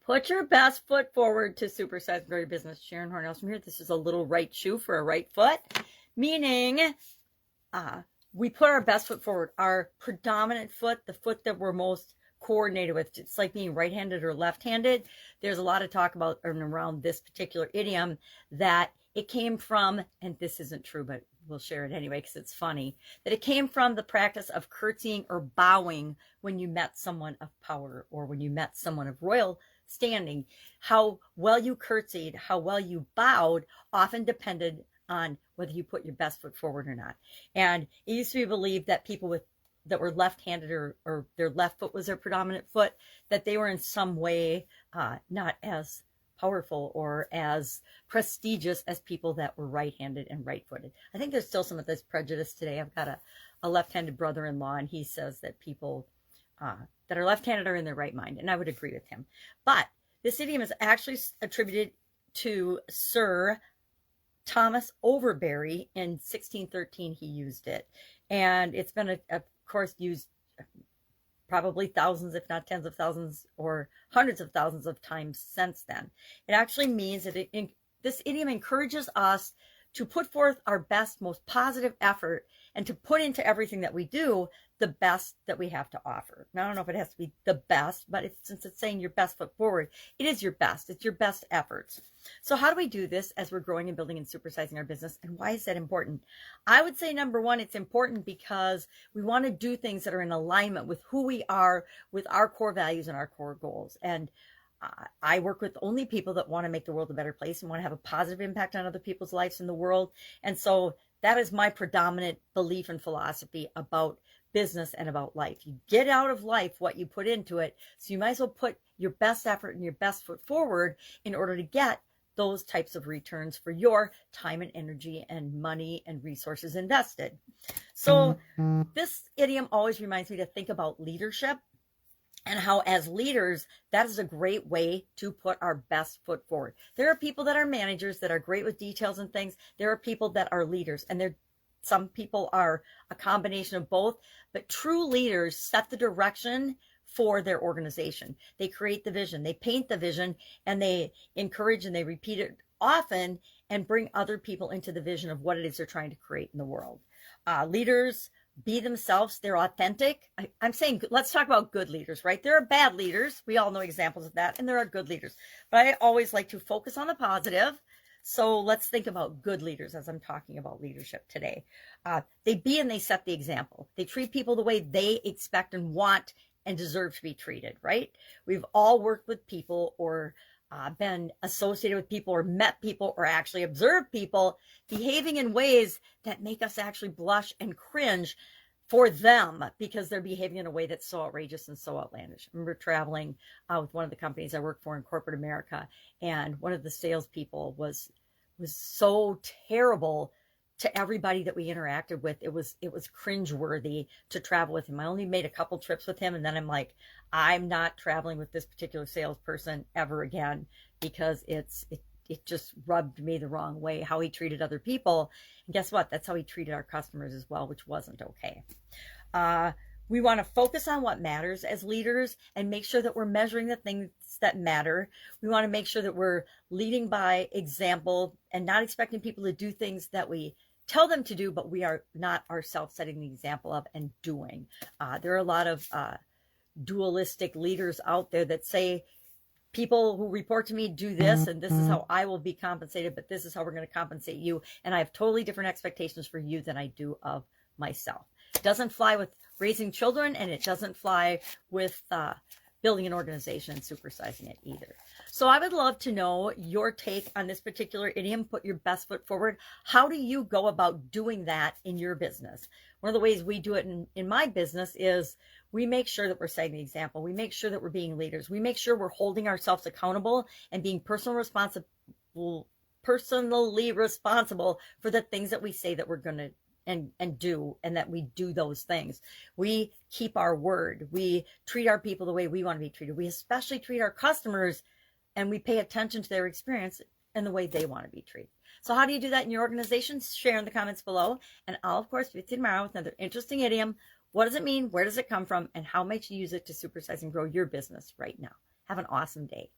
Put your best foot forward to supersize and grow your business. Sharon Horne-Ellstrom here. This is a little right shoe for a right foot, meaning we put our best foot forward, our predominant foot, the foot that we're most coordinated with. It's like being right-handed or left-handed. There's a lot of talk about and around this particular idiom that it came from, and this isn't true, but we'll share it anyway because it's funny, that it came from the practice of curtsying or bowing when you met someone of power or when you met someone of royal standing. How well you curtsied, how well you bowed often depended on whether you put your best foot forward or not. And it used to be believed that people that were left-handed or their left foot was their predominant foot, that they were in some way not as powerful or as prestigious as people that were right-handed and right-footed. I think there's still some of this prejudice today. I've got a left-handed brother-in-law, and he says that people that are left-handed are in their right mind, and I would agree with him. But this idiom is actually attributed to Sir Thomas Overbury. In 1613 he used it, and it's been of course used probably thousands, if not tens of thousands or hundreds of thousands of times since then. It actually means that this idiom encourages us to put forth our best, most positive effort and to put into everything that we do the best that we have to offer. Now, I don't know if it has to be the best, but since it's saying your best foot forward, it is your best. It's your best efforts. So how do we do this as we're growing and building and supersizing our business? And why is that important? I would say, number one, it's important because we want to do things that are in alignment with who we are, with our core values and our core goals. And I work with only people that want to make the world a better place and want to have a positive impact on other people's lives in the world. And so that is my predominant belief and philosophy about business and about life. You get out of life what you put into it. So you might as well put your best effort and your best foot forward in order to get those types of returns for your time and energy and money and resources invested. So this idiom always reminds me to think about leadership and how as leaders, that is a great way to put our best foot forward. There are people that are managers that are great with details and things. There are people that are leaders, and some people are a combination of both, but true leaders set the direction for their organization. They create the vision, they paint the vision, and they encourage and they repeat it often and bring other people into the vision of what it is they're trying to create in the world. Leaders be themselves. They're authentic. I'm saying, let's talk about good leaders, right? There are bad leaders. We all know examples of that. And there are good leaders. But I always like to focus on the positive. So let's think about good leaders as I'm talking about leadership today. They be and they set the example. They treat people the way they expect and want and deserve to be treated, right? We've all worked with people or been associated with people or met people or actually observed people behaving in ways that make us actually blush and cringe for them because they're behaving in a way that's so outrageous and so outlandish. I remember traveling with one of the companies I worked for in corporate America, and one of the salespeople was so terrible to everybody that we interacted with. It was cringeworthy to travel with him. I only made a couple trips with him, and then I'm like, I'm not traveling with this particular salesperson ever again because it just rubbed me the wrong way, how he treated other people. And guess what? That's how he treated our customers as well, which wasn't okay. We want to focus on what matters as leaders and make sure that we're measuring the things that matter. We want to make sure that we're leading by example and not expecting people to do things that we tell them to do, but we are not ourselves setting the example of and doing. There are a lot of dualistic leaders out there that say, people who report to me do this, and this is how I will be compensated, but this is how we're going to compensate you. And I have totally different expectations for you than I do of myself. It doesn't fly with raising children, and it doesn't fly with building an organization and supersizing it either. So I would love to know your take on this particular idiom, put your best foot forward. How do you go about doing that in your business? One of the ways we do it in my business is we make sure that we're setting the example. We make sure that we're being leaders. We make sure we're holding ourselves accountable and being personally responsible for the things that we say that we're going to and do, and that we do those things. We keep our word. We treat our people the way we want to be treated. We especially treat our customers, and we pay attention to their experience and the way they want to be treated. So how do you do that in your organization? Share in the comments below, and I'll of course be with you tomorrow with another interesting idiom. What does it mean? Where does it come from? And how might you use it to supersize and grow your business right now? Have an awesome day.